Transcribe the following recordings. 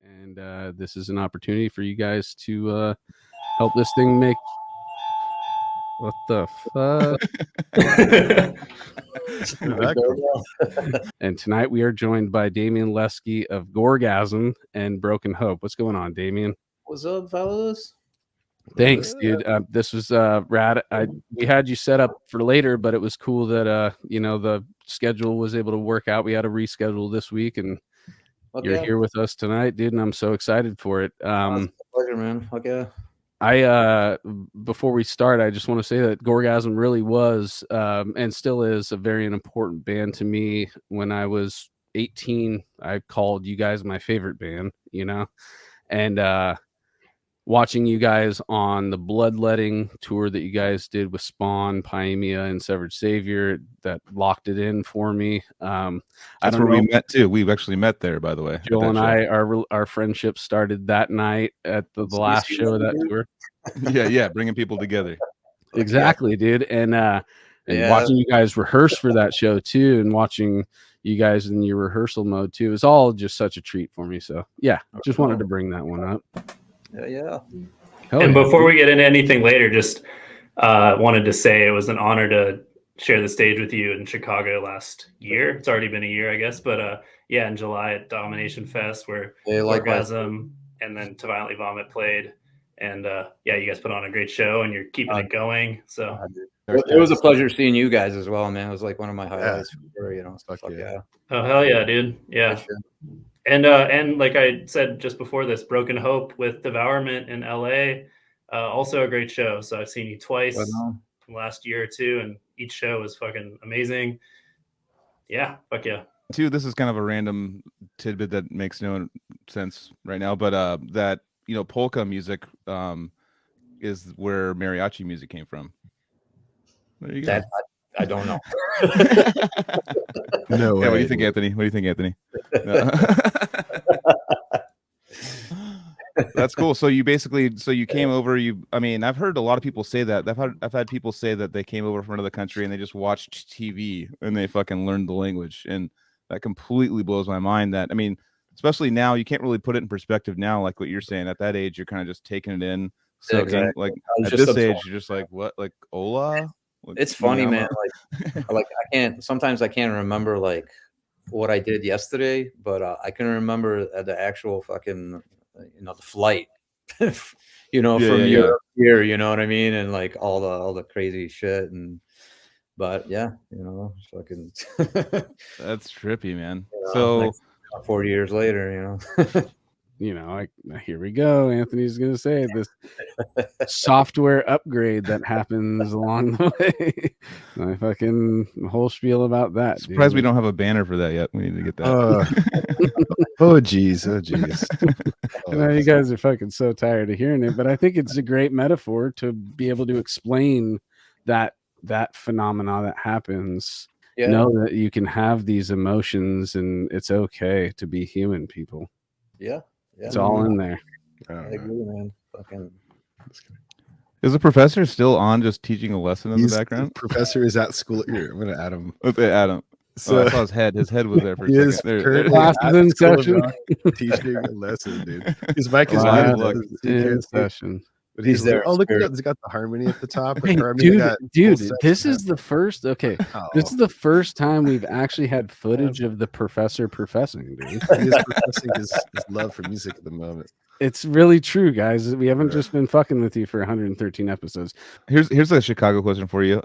and this is an opportunity for you guys to help this thing make. What the fuck? And tonight we are joined by Damian Leski of Gorgasm and Broken Hope. What's going on, Damian? What's up, fellas? Thanks, dude. This was rad. We had you set up for later, but it was cool that the schedule was able to work out. We had to reschedule this week, and you're here with us tonight, dude. And I'm so excited for it. It's a pleasure, man. Fuck yeah. Before we start, I just want to say that Gorgasm really was and still is a very important band to me. When I was 18, I called you guys my favorite band, and watching you guys on the Bloodletting tour that you guys did with Spawn, Paemia, and Severed Savior, that locked it in for me. That's where we met too. We've actually met there, by the way. Joel and I, our friendship started that night at the last show of that tour. Yeah, bringing people together. Exactly, dude. And watching you guys rehearse for that show too, and watching you guys in your rehearsal mode too, is all just such a treat for me. So yeah, just wanted to bring that one up. Yeah. And before we get into anything later, just wanted to say it was an honor to share the stage with you in Chicago last year. It's already been a year, I guess, but in July at Domination Fest, where Gorgasm and then To Violently Vomit played, and you guys put on a great show, and you're keeping it going. So it was a pleasure seeing you guys as well, man. It was like one of my highlights. Fuck yeah. Oh hell yeah, dude. Yeah. And like I said just before this, Broken Hope with Devourment in LA, also a great show. So I've seen you twice last year or two, and each show was fucking amazing. Yeah, fuck yeah. Too, this is kind of a random tidbit that makes no sense right now, but that polka music is where mariachi music came from. There you go. I don't know. No way. What do you think, Anthony? No. That's cool. So you came over. I've heard a lot of people say that. I've had people say that they came over from another country and they just watched TV and they fucking learned the language, and that completely blows my mind. That especially now, you can't really put it in perspective now. Like what you're saying, at that age, you're kind of just taking it in. So exactly. Like at this age, you're just like, what? Like hola? It's funny, man. Like sometimes I can't remember like what I did yesterday, but I can remember the actual fucking, the flight, from Europe here, you know what I mean? And like all the crazy shit. But yeah, fucking. That's trippy, man. So 40 years later, here we go. Anthony's gonna say this software upgrade that happens along the way. I fucking whole spiel about that. Surprised we don't have a banner for that yet. We need to get that. Oh geez. I know you guys are fucking so tired of hearing it, but I think it's a great metaphor to be able to explain that phenomena that happens. Yeah. Know that you can have these emotions and it's okay to be human, people. Yeah. It's all in there. I agree, man. Fucking. Is the professor still on, just teaching a lesson in the background? The professor is at school here. I'm gonna add him. Okay, add him. So I saw his head. His head was there for a second. Classes in session. Teaching a lesson, dude. His mic is in session. But he's there. Oh, look at that. It's got the harmony at the top. Hey, dude, this is the first. Okay, this is the first time we've actually had footage of the professor professing, dude. He is professing his love for music at the moment. It's really true, guys. We haven't just been fucking with you for 113 episodes. Here's a Chicago question for you.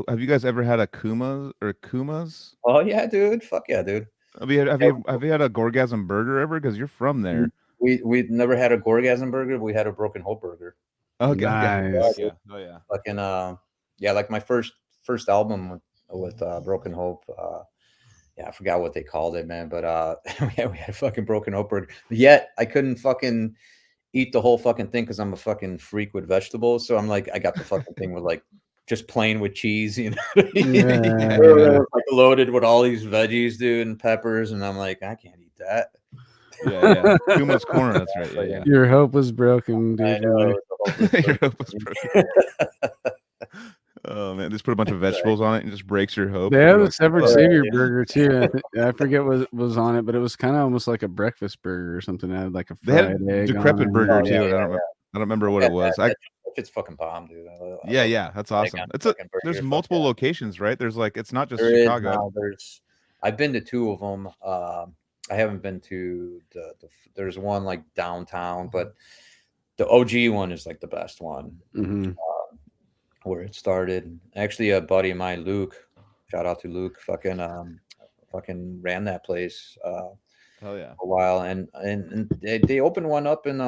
Have you guys ever had a Kumas? Oh yeah, dude. Fuck yeah, dude. Have you had a Gorgasm burger ever? Because you're from there. We never had a Gorgasm burger. We had a Broken Hope burger. Oh, nice. Yeah. Oh yeah. Fucking like my first album with Broken Hope. I forgot what they called it, man. But we had a fucking Broken Hope burger. Yet I couldn't fucking eat the whole fucking thing because I'm a fucking freak with vegetables. So I'm like, I got the fucking thing with like just plain with cheese, like loaded with all these veggies, dude, and peppers, and I'm like, I can't eat that. Yeah. Kuma's Corner, that's right. Yeah. Your hope was broken, dude. I know, Your hope was broken. Oh man, just put a bunch of vegetables on it and just breaks your hope. They have You're a like, separate "Oh." savior burger too. I forget what was on it, but it was kind of almost like a breakfast burger or something. It had like a They had fried a egg decrepit on it. burger Oh, too, yeah, and I don't remember what it was. That shit's fucking bomb, dude. I love Yeah, that's egg awesome. on It's fucking burger, there's fuck multiple yeah. locations, right? There's like it's not just There is Chicago. now. I've been to 2 of them. I haven't been to there's one like downtown, but the OG one is like the best one. Mm-hmm. Where it started. Actually, a buddy of mine, Luke, shout out to Luke, fucking ran that place Hell yeah. a while, and they opened one up in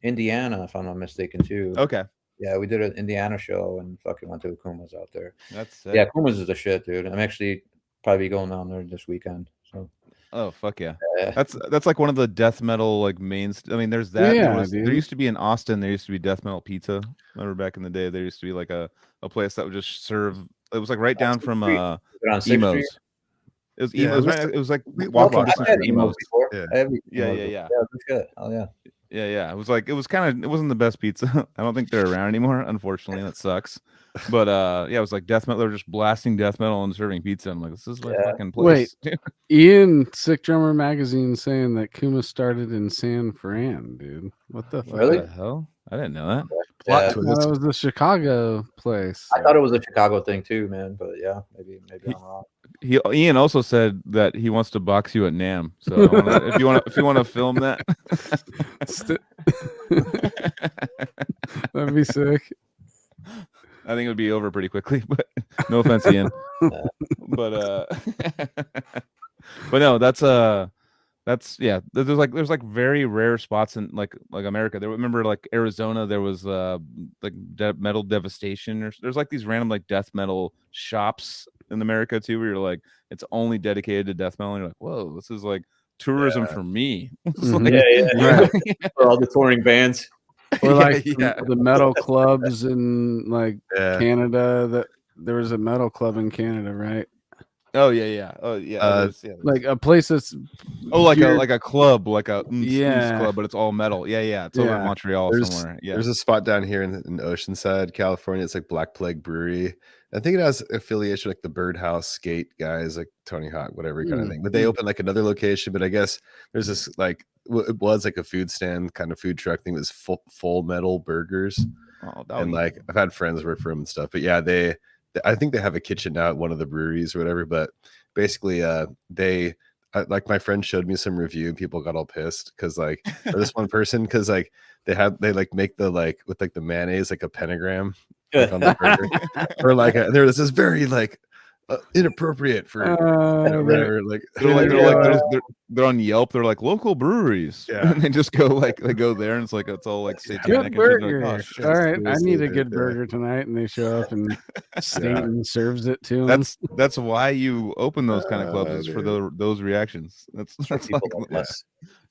Indiana, if I'm not mistaken, too. Okay. Yeah, we did an Indiana show and fucking went to Kuma's out there. That's sick. Yeah, Kuma's is the shit, dude. I'm actually probably going down there this weekend. So. Oh fuck yeah. Yeah. That's like one of the death metal like mains. I mean, there's that. Yeah, there used to be in Austin. There used to be death metal pizza. Remember back in the day, there used to be like a place that would just serve. It was like right down from on 6th Emos. Street? It was Yeah, emos. it It was like we walking walked distance I've from had emos emos. before. Yeah. I have Yeah. Yeah, that's good. Oh yeah. Yeah. It was like it wasn't the best pizza. I don't think they're around anymore, unfortunately. That sucks. But yeah, it was like death metal. They were just blasting death metal and serving pizza. I'm like, this is my fucking place. Wait, Ian, Sick Drummer Magazine, saying that Kuma started in San Fran, dude. What the fuck? Really? What the hell? I didn't know that. Plot Yeah. I thought it was the Chicago place. I thought it was a Chicago thing too, man. But yeah, maybe I'm wrong. Ian also said that he wants to box you at Nam. So if you want to film that, That'd be sick. I think it would be over pretty quickly. But no offense, Ian. But but no, that's yeah. There's like very rare spots in like America. There, remember like Arizona, there was like metal devastation. There's like these random like death metal shops in America too, where you're like it's only dedicated to death metal. And you're like, whoa, this is like tourism for me. Mhm. Yeah. For all the touring bands. Or like yeah. the metal clubs in like Yeah. Canada. That there was a metal club in Canada, right? Oh yeah. Oh yeah. Like a place that's like pure- a club, like a Yeah. club, but it's all metal. Yeah. It's over in Yeah. Montreal somewhere. Yeah. There's a spot down here in Oceanside, California. It's like Black Plague Brewery. I think it has affiliation with like the Birdhouse skate guys, like Tony Hawk, whatever kind of thing. But they opened like another location. But I guess there's this like it was like a food stand kind of food truck thing. It was full metal burgers, and like I've had friends work for them and stuff. But yeah, I think they have a kitchen now at one of the breweries or whatever. But basically, like my friend showed me some review and people got all pissed because like for this one person because like they like make the like with like the mayonnaise like a pentagram like, on the burger or like there was this very like inappropriate for whatever like they're on Yelp. They're like local breweries. Yeah. And they just go like they go there and it's like it's all like satanic. good And shit. They're burger. like, oh, shit. All right, I need a dude, good yeah. burger tonight, and they show up and Staten serves it to them. That's why you open those kind of clubs is for those reactions. That's People like like us.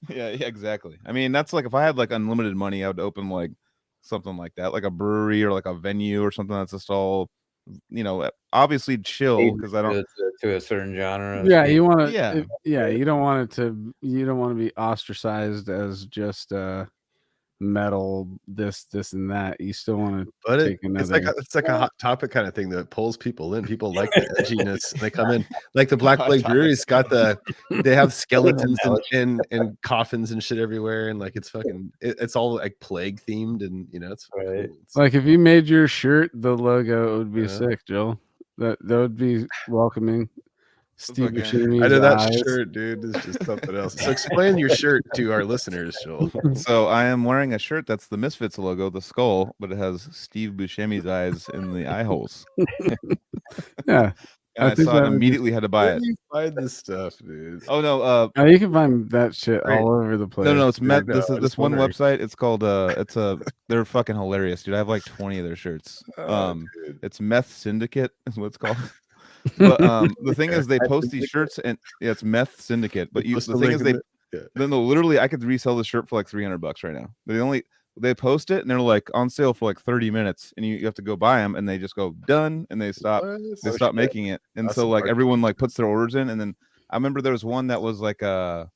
yeah, exactly. I mean, that's like if I had like unlimited money, I would open like something like that, like a brewery or like a venue or something that's just all, obviously chill because I don't to a certain genre. Yeah, you want to. Yeah. You don't want it to. You don't want to be ostracized as just metal. This, and that. You still want to. But take it's like a hot topic kind of thing that pulls people in. People like the edginess. And they come in like the Black Plague Brewery's got they have skeletons and coffins and shit everywhere, and like it's all like plague themed, and it's Right. cool. Like if you made your shirt the logo, it would be sick, Joel. That would be welcoming. Steve Buscemi's I know that eyes. shirt, dude, is just something else. So explain your shirt to our listeners, Joel. So I am wearing a shirt that's the Misfits logo, the skull, but it has Steve Buscemi's eyes in the eye holes. Yeah. And I saw it and immediately had to buy Where it. do you find this stuff, dude? Oh no, You can find that shit all over the place. no, it's dude. this one website. It's called they're fucking hilarious, dude. I have like 20 of their shirts. Dude. It's Meth Syndicate is what it's called. But the thing is, they post these shirts and it's Meth Syndicate. But the thing is, then they'll literally I could resell the shirt for like $300 right now. They post it and they're like on sale for like 30 minutes, and you have to go buy them, and they just go done, and they stop making it, and That's so like smart. everyone like puts their orders in, and then I remember there was one that was like fuck.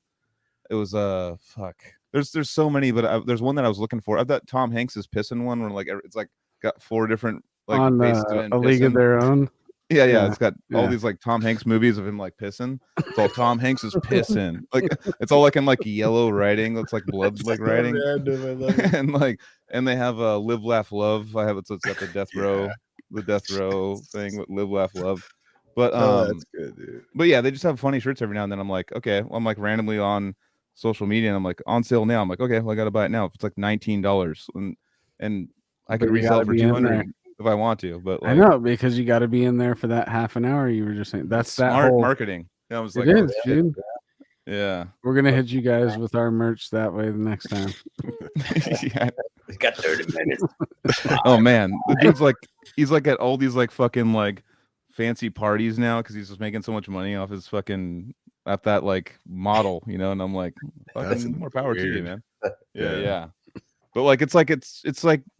There's so many, but there's one that I was looking for. I've got Tom Hanks's pissing one where like it's like got 4 different like on faces of him A League of pissing. Their Own. Yeah, Yeah, it's got all yeah. these like Tom Hanks movies of him like pissing. It's all Tom Hanks is pissing. Like it's all like in like yellow writing. It's like blood like writing. Random, I love it. and they have Live Laugh Love. I have it's got the death row, the death row thing with Live Laugh Love. But That's good, dude. but yeah, they just have funny shirts every now and then. I'm like, okay, well, I'm like randomly on social media and I'm like on sale now. I'm like, okay, well, I gotta buy it now. If it's like $19 and I could But you resell gotta it for be in 200 there. if I want to. But I like, know, because you got to be in there for that half an hour. You were just saying that's that smart whole marketing. I was It like, is, oh shit, dude. yeah. We're gonna hit you guys with our merch that way the next time. Yeah. We got 30 minutes. Oh man, the dude's like, he's like at all these like fucking like fancy parties now because he's just making so much money off his fucking at that like model, you know. And I'm like, That's fucking more power to you, weird. man. Yeah. Yeah. But like it's like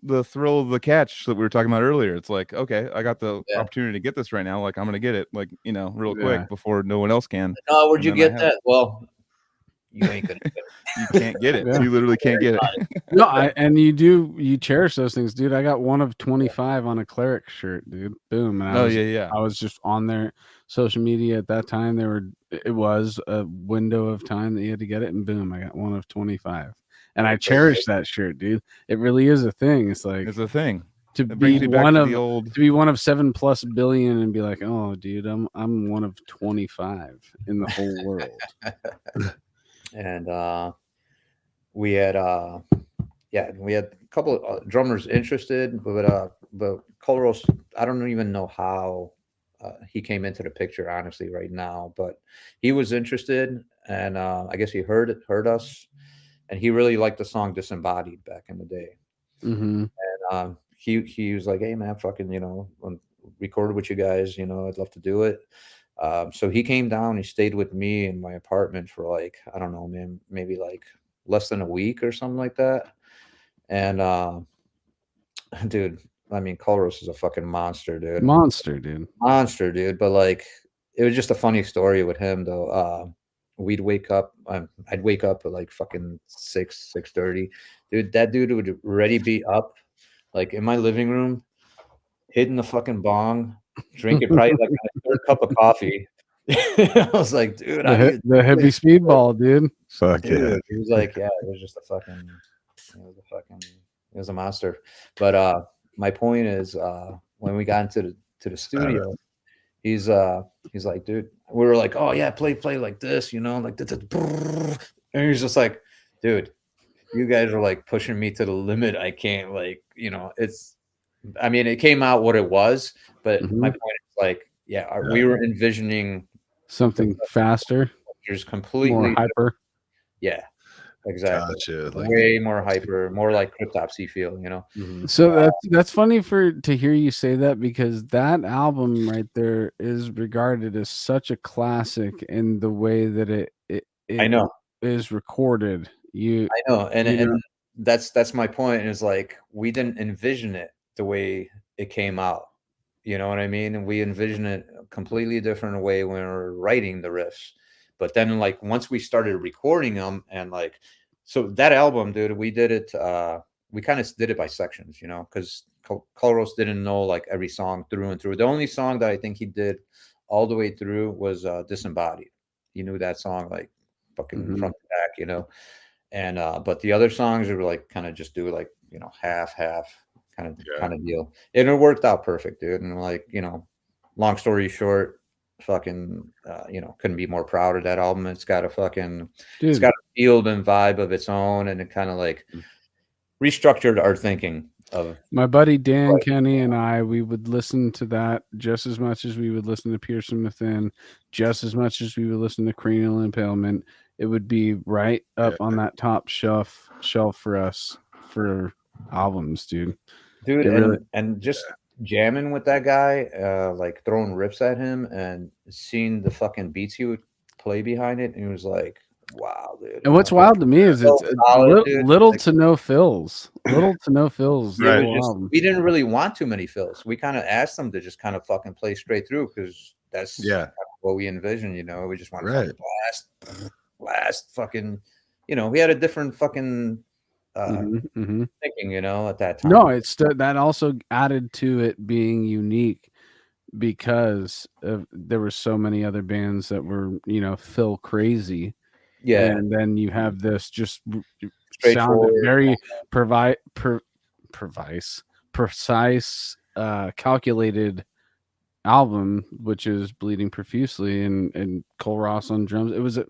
the thrill of the catch that we were talking about earlier. It's like, okay, I got the opportunity to get this right now. Like I'm gonna get it, like, you know, real quick before no one else can. No, where'd you And then I get have that? Well, you ain't gonna get it. You can't get it. Yeah. You literally can't get it. No, and you cherish those things, dude. I got one of 25 on a cleric shirt, dude. Boom. And I was just on their social media at that time. It was a window of time that you had to get it, and boom, I got one of 25. And I cherish that shirt, dude. It really is a thing. It's like It's a thing. to It brings be me back one to of the old. to be one of 7+ billion and be like, oh, dude, I'm one of 25 in the whole world. And we had a couple of drummers interested, but Colros, I don't even know how he came into the picture, honestly, right now, but he was interested, and I guess he heard us, and he really liked the song Disembodied back in the day. Mm-hmm. And he was like, hey man, fucking, you know, recorded with you guys, you know, I'd love to do it. So he came down, he stayed with me in my apartment for like, I don't know, man, maybe like less than a week or something like that. And dude, I mean, Colros is a fucking monster, dude. Monster, dude. But like, it was just a funny story with him though. We'd wake up, I'd wake up at like fucking 6:30. Dude, that dude would already be up, like in my living room, hitting the fucking bong, drinking probably like a third cup of coffee. I was like, dude, the heavy speedball, dude. Fuck dude. yeah. He was like, yeah, it was just it was a monster. But my point is, when we got into the studio, he's like, dude, we were like, oh yeah, play like this, you know, like and he's just like, dude, you guys are like pushing me to the limit. I can't, like, you know, I mean, it came out what it was, but my point is like, we were envisioning something faster, just completely more hyper. Yeah, exactly. Gotcha. Way more hyper, more like Cryptopsy feel, you know. So that's funny to hear you say that, because that album right there is regarded as such a classic in the way that it I know is recorded. I know, and that's my point. Is like, we didn't envision it the way it came out. You know what I mean? And we envision it a completely different way when we're writing the riffs. But then, like, once we started recording them, and like, so that album, dude, we did it. We kind of did it by sections, you know, because Colros didn't know like every song through and through. The only song that I think he did all the way through was Disembodied. He knew that song like fucking front to back, you know. And but the other songs were like kind of just do like, you know, half kind of deal. And it worked out perfect, dude. And like, you know, long story short, fucking you know, couldn't be more proud of that album. It's got a fucking it's got a field and vibe of its own, and it kind of like restructured our thinking of my buddy Dan Kenny and we would listen to that just as much as we would listen to Pearson Within, just as much as we would listen to Cranial Impalement. It would be right up on that top shelf for us for albums, dude. And just jamming with that guy, like throwing riffs at him and seeing the fucking beats he would play behind it, and he was like, wow, dude. And what's wild to me is it's little to no fills. Little to no fills. Right. We didn't really want too many fills. We kind of asked them to just kind of fucking play straight through, because that's kind of what we envisioned, you know. We just want to blast fucking, you know, we had a different fucking thinking, you know, at that time. No, it's that also added to it being unique because there were so many other bands that were, you know, Phil crazy. Yeah, And then you have this just straightforward. sounded very precise, calculated album, which is Bleeding Profusely and Cole Ross on drums. It was a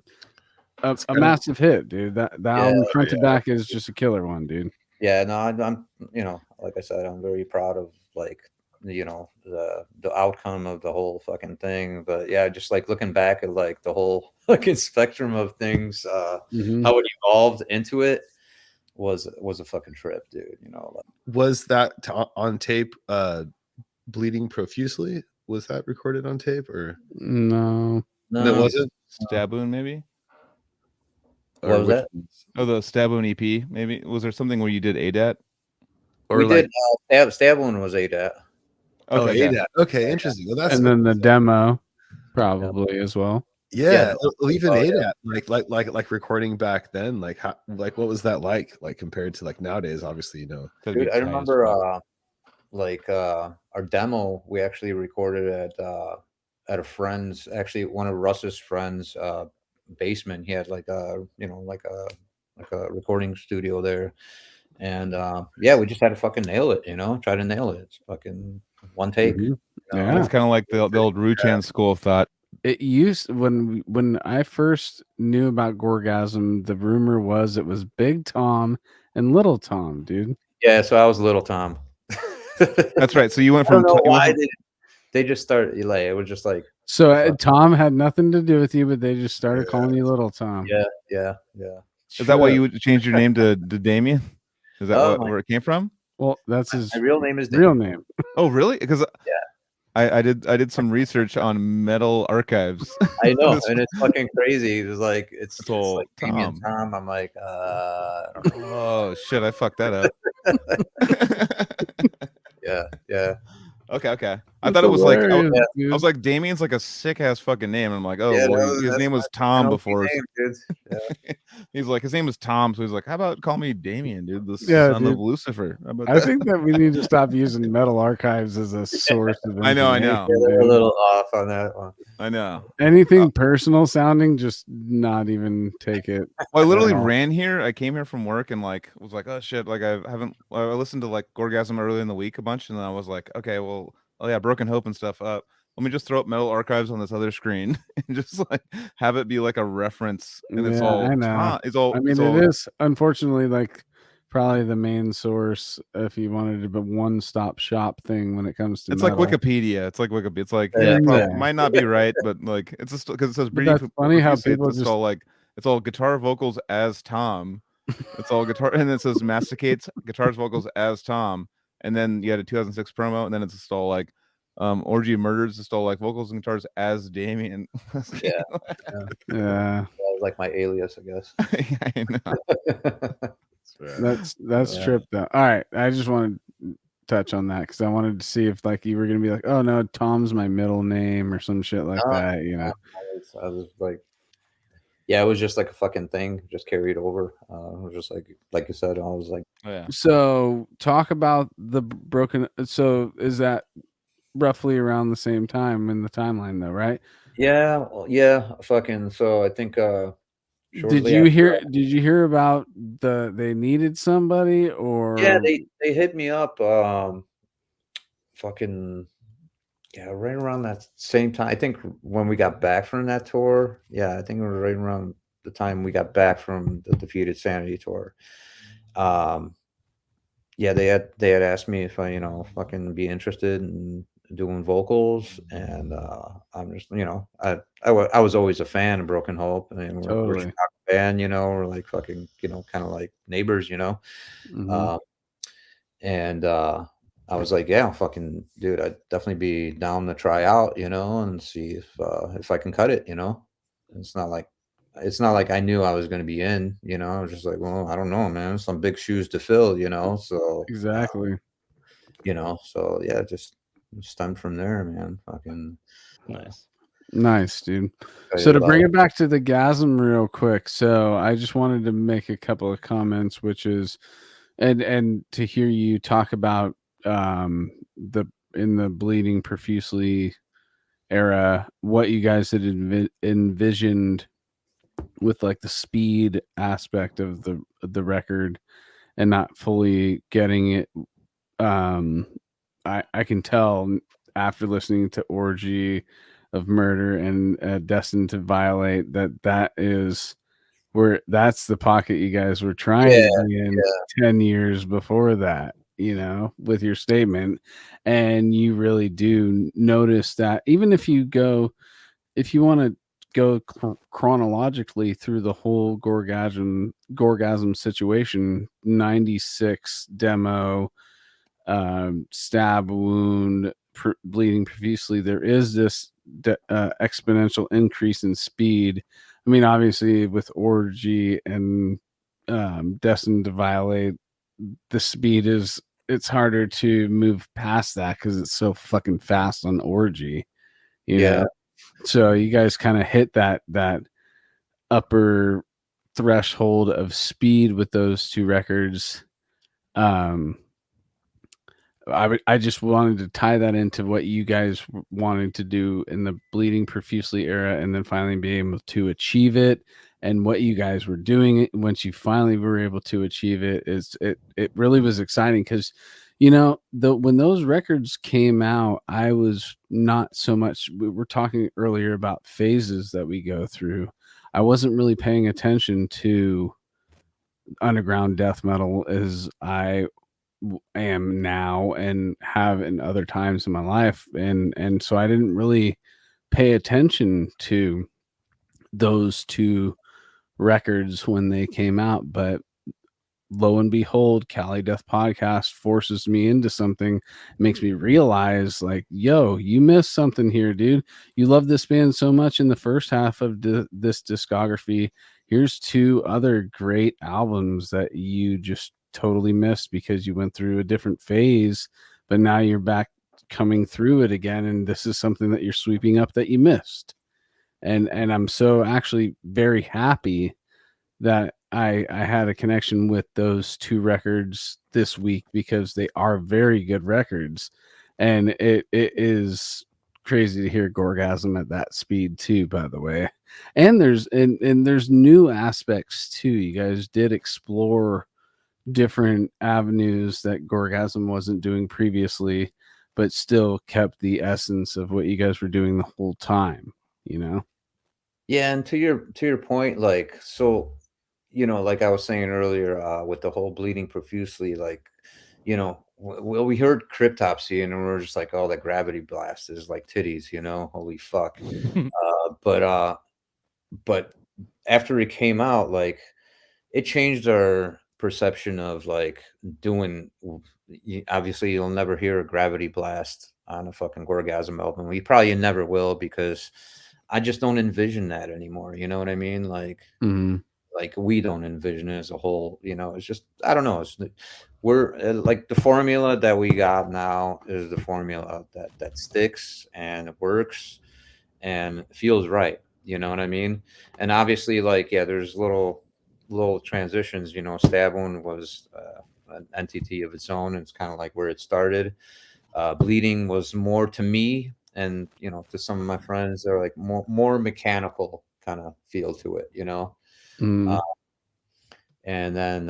massive hit, dude. That album front to back is just a killer one, dude. Yeah, no, I'm, you know, like I said, I'm very proud of, like, you know, the outcome of the whole fucking thing. But yeah, just like looking back at like the whole fucking spectrum of things, how it evolved into it was a fucking trip, dude. You know, like, Was that on tape? Bleeding Profusely, was that recorded on tape or No? No, it wasn't. Stab Wound, maybe. What was that? Oh, the Stab Wound EP, maybe. Was there something where you did ADAT? Or we like did Stab One was ADAT. Okay, Okay, ADAT. Okay, interesting. Well, that's And then the demo probably as well. yeah. Yeah. Even Oh, ADAT, like recording back then, like how, like what was that like compared to like nowadays? Obviously, you know. Dude, I remember like our demo we actually recorded at a friend's, actually one of Russ's friends basement. He had like a, you know, like a recording studio there. And yeah, we just had to fucking nail it, you know, try to nail it. It's fucking one take. You know? Yeah. It's kind of like the old Ruchan school of thought. It used when I first knew about Gorgasm, the rumor was it was Big Tom and Little Tom, dude. Yeah, so I was Little Tom. That's right. So you went I don't from know why they just started, like, it was just like, So Tom had nothing to do with you, but they just started calling you Little Tom. yeah. Is that why you would change your name to Damian? Is that where it came from? Well, that's his my real name is real name. Oh, really? Because yeah, I did some research on Metal Archives. I know, and it's fucking crazy. It's like it's all like Damian Tom. I'm like, I don't know. Oh shit, I fucked that up. Yeah. Okay. I thought it was like I dude. was like, Damien's like a sick ass fucking name. And I'm like, oh, Yeah, well, no, his name was my Tom NLP before. name, dude. Yeah. He's like, his name was Tom, so he's like, how about call me Damien, dude, the Yeah, son dude. of Lucifer? How about I that? think that we need to stop using Metal Archives as a source of I know. information, Yeah, they're a dude. little off on that one. I know. Anything personal sounding, just not even take it. Well, I literally ran here. I came here from work and like was like, oh shit, like I listened to like Gorgasm early in the week a bunch, and then I was like, okay, well, oh yeah, Broken Hope and stuff. Let me just throw up Metal Archives on this other screen and just like have it be like a reference. And it's all, I know. it's all. I mean, it's all, it is unfortunately like probably the main source if you wanted to be one-stop shop thing when it comes to It's metal. like Wikipedia. It's like Wikipedia. It's like Yeah, might not be right, but like it's just because it says But that's funny how people it's all like it's all guitar vocals as Tom. It's all guitar, and it says masticates guitars vocals as Tom, and then you had a 2006 promo, and then it's just all like Orgy of Murders, just all like vocals and guitars as Damian. Yeah. Yeah. That was like my alias, I guess. I know. That's tripped though. All right, I just wanted to touch on that because I wanted to see if like you were gonna be like, oh no, Tom's my middle name or some shit like that, you know. I was like, yeah, it was just like a fucking thing, just carried over. It was just like you said, I was like, Oh, yeah. So talk about the broken. So is that roughly around the same time in the timeline though, right? yeah, fucking. So I think Did you hear about they needed somebody or yeah, they hit me up fucking, yeah, right around that same time. I think when we got back from that tour, yeah, I think it was right around the time we got back from the Defeated Sanity tour. Yeah, they had asked me if I, you know, fucking be interested in doing vocals, and I'm just, you know, I was always a fan of Broken Hope, and we're Totally. a Chicago band, you know, we're like fucking, you know, kind of like neighbors, you know. And I was like, yeah, fucking dude, I'd definitely be down to try out, you know, and see if I can cut it, you know. It's not like I knew I was going to be in, you know. I was just like, well, I don't know, man. Some big shoes to fill, you know. So exactly. you know, so yeah, just stemmed from there, man. Fucking Nice. Nice, dude. Excited So to about bring it. it back to the gasm real quick, so I just wanted to make a couple of comments, which is, and to hear you talk about the in the bleeding profusely era, what you guys had envisioned with like the speed aspect of the record and not fully getting it. um I can tell after listening to Orgy of Murder and Destined to Violate that is where that's the pocket you guys were trying to be in 10 years before that, with your statement. And you really do notice that, even if you want to go chronologically through the whole Gorgasm situation, 96 demo, stab wound, bleeding profusely, there is this exponential increase in speed. I mean, obviously with Orgy and Destined to Violate, the speed it's harder to move past that because it's so fucking fast on Orgy, Yeah. so you guys kind of hit that upper threshold of speed with those two records. I just wanted to tie that into what you guys wanted to do in the bleeding profusely era, and then finally be able to achieve it. And what you guys were doing once you finally were able to achieve it it really was exciting because, when those records came out, I was not so much. We were talking earlier about phases that we go through. I wasn't really paying attention to underground death metal as I am now and have in other times in my life, and so I didn't really pay attention to those two records when they came out. But lo and behold, Cali Death Podcast forces me into something, makes me realize, like, yo, you missed something here, dude. You love this band so much in the first half of this discography. Here's two other great albums that you just totally missed because you went through a different phase, but now you're back coming through it again, and this is something that you're sweeping up that you missed. And I'm so actually very happy that I had a connection with those two records this week because they are very good records, and it is crazy to hear Gorgasm at that speed too, by the way. And there's new aspects too. You guys did explore different avenues that Gorgasm wasn't doing previously, but still kept the essence of what you guys were doing the whole time, Yeah, and to your point, like, so, like I was saying earlier, with the whole bleeding profusely, like, well, we heard cryptopsy and we were just like, oh, that gravity blast is like titties, holy fuck. But after it came out, like, it changed our perception of like doing. Obviously, you'll never hear a gravity blast on a fucking Gorgasm album. We probably never will because I just don't envision that anymore. You know what I mean? Like we don't envision it as a whole. It's just, I don't know. We're like, the formula that we got now is the formula that sticks and it works and feels right. You know what I mean? And obviously, like, yeah, there's little transitions. Stab Wound was an entity of its own. It's kind of like where it started. Bleeding was more to me, and to some of my friends, they're like more mechanical kind of feel to it. And then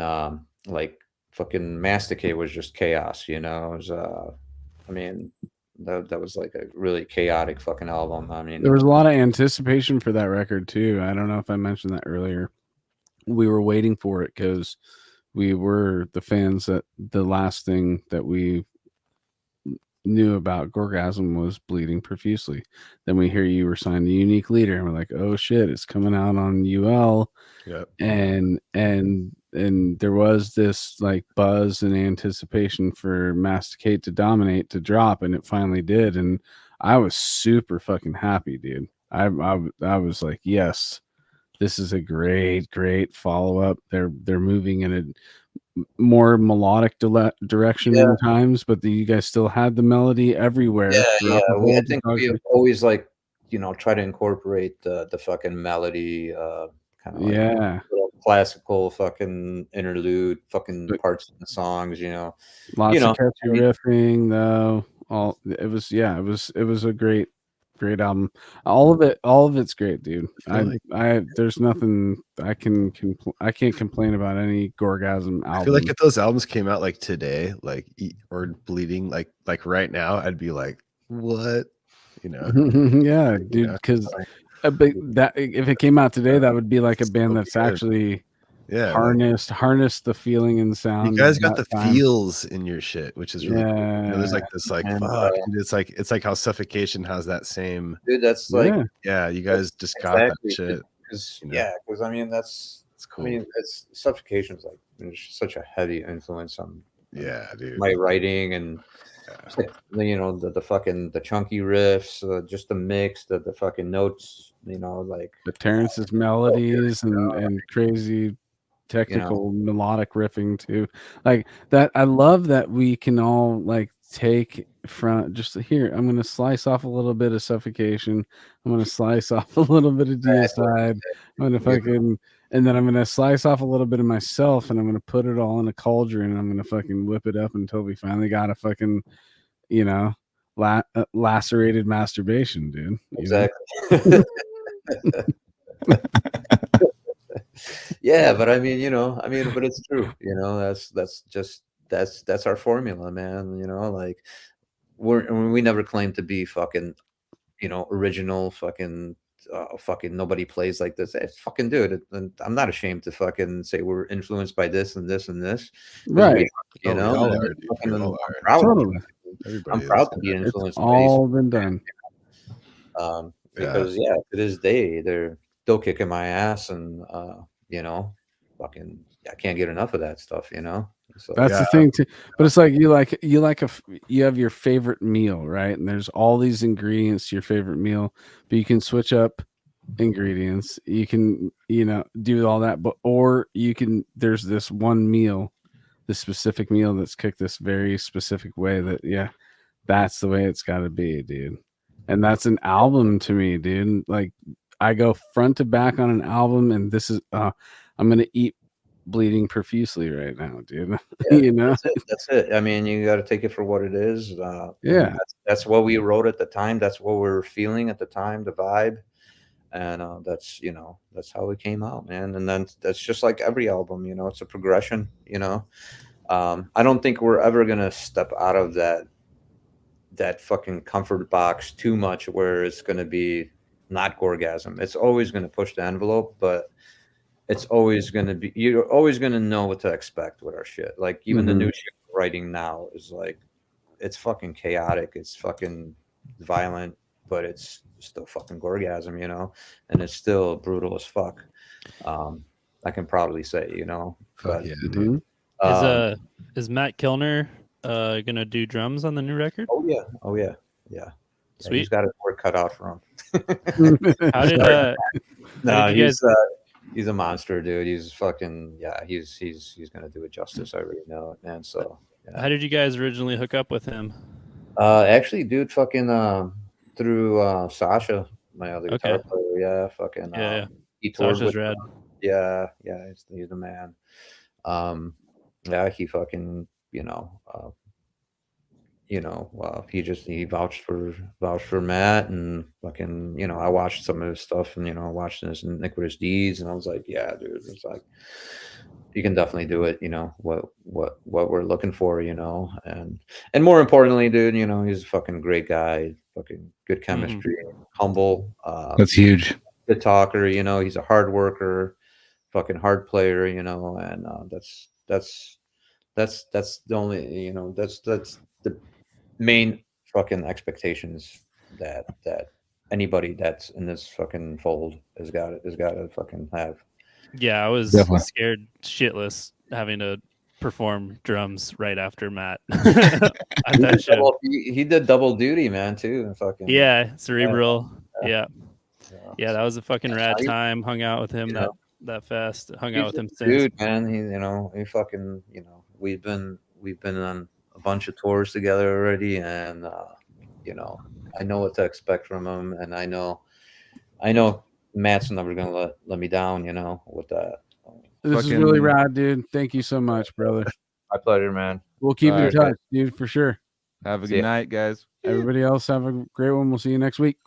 like fucking Masticate was just chaos. It was, I mean, that was like a really chaotic fucking album. I mean, there was a lot of anticipation for that record too. I don't know if I mentioned that earlier. We were waiting for it because we were the fans that the last thing that we knew about Gorgasm was Bleeding Profusely. Then we hear you were signed a Unique Leader, and we're like, oh shit, it's coming out on UL. Yep. And there was this like buzz and anticipation for Masticate to dominate, to drop, and it finally did. And I was super fucking happy, dude. I was like, yes, this is a great follow up. They're moving in a more melodic direction in times, but you guys still had the melody everywhere throughout the whole I think we have always like try to incorporate the fucking melody, kind of like Yeah, little classical fucking interlude, fucking parts of the songs, lots of catchy I mean, riffing though. It was a great album. All of it's great, dude. There's nothing I can't complain about any Gorgasm I feel like album. if those albums came out like today, like or Bleeding, like right now, I'd be like, what? Yeah, dude, because that if it came out today, that would be like a It's band so that's good. actually Yeah, harnessed the feeling and you sound. guys of got the that time. feels in your shit, which is really cool. There's Yeah, like this like And, fuck, dude, it's like how Suffocation has that same. dude, that's like yeah. Yeah, you guys just got that shit. because you know? because I mean that's It's cool. I mean it's Suffocation's like it's such a heavy influence on Yeah, dude. my writing, and it's like, the fucking the chunky riffs, just the mix, the fucking notes, like The Terrence's melodies and crazy technical melodic riffing too, like that. I love that we can all like take from just here. I'm gonna slice off a little bit of Suffocation. I'm gonna slice off a little bit of Deicide. I'm gonna fucking and then I'm gonna slice off a little bit of myself, and I'm gonna put it all in a cauldron, and I'm gonna fucking whip it up until we finally got a fucking lacerated masturbation, dude. exactly. Yeah, but I mean, but it's true. That's our formula, man. Like we never claim to be fucking, original fucking nobody plays like this. Hey, fucking do it. And I'm not ashamed to fucking say we're influenced by this and this and this. 'Cause Right. We all are, dude. We I'm all are. proud. Totally. Everybody I'm proud is. to be It's influenced by all been done. because to this day they're still kicking my ass, and fucking I can't get enough of that stuff. So That's the thing too. But it's like you have your favorite meal, right? And there's all these ingredients to your favorite meal, but you can switch up ingredients. You can, do all that, or you can there's this one meal, this specific meal that's cooked this very specific way that that's the way it's got to be, dude. And that's an album to me, dude. Like I go front to back on an album, and this is I'm going to eat bleeding profusely right now, dude. That's it. I mean, you got to take it for what it is. Yeah. That's what we wrote at the time. That's what we were feeling at the time, the vibe, and that's how it came out, man. And then that's just like every album, it's a progression. I don't think we're ever gonna step out of that fucking comfort box too much, where it's gonna be not Gorgasm. It's always gonna push the envelope, but it's always going to be, you're always going to know what to expect with our shit. Like even the new shit we're writing now is like, it's fucking chaotic. It's fucking violent, but it's still fucking Gorgasm, and it's still brutal as fuck. I can proudly say, Fuck yeah, dude. Is Matt Kilner gonna do drums on the new record? Oh yeah. Sweet. He's got his work cut out for him. How did he's a monster, dude. He's fucking he's gonna do it justice. I already know it, man. So how did you guys originally hook up with him? Actually, dude, fucking through Sasha, my other guitar player. Yeah, fucking he toured Sasha's with rad. Yeah, he's the man. He fucking he vouched for Matt, and fucking I watched some of his stuff, and I watched his iniquitous deeds, and I was like, yeah, dude, it's like you can definitely do it. What we're looking for, and more importantly, dude, he's a fucking great guy, fucking good chemistry, humble. That's huge. Good talker, he's a hard worker, fucking hard player, and that's the only, that's the main fucking expectations that anybody that's in this fucking fold has got to fucking have. Yeah, I was Definitely scared shitless having to perform drums right after Matt. At that show. He did double duty, man, too. Fucking Cerebral. Yeah, that was a fucking rad time. Hung out with him that fest. Hung out with him since. Dude, man, he fucking, we've been on a bunch of tours together already, and you know, I know what to expect from him, and I know Matt's never gonna let me down, you know, with that. This is really rad, dude. Thank you so much, brother. My pleasure, man. We'll keep in touch, dude, for sure. Have a good night, guys. Everybody else have a great one. We'll see you next week.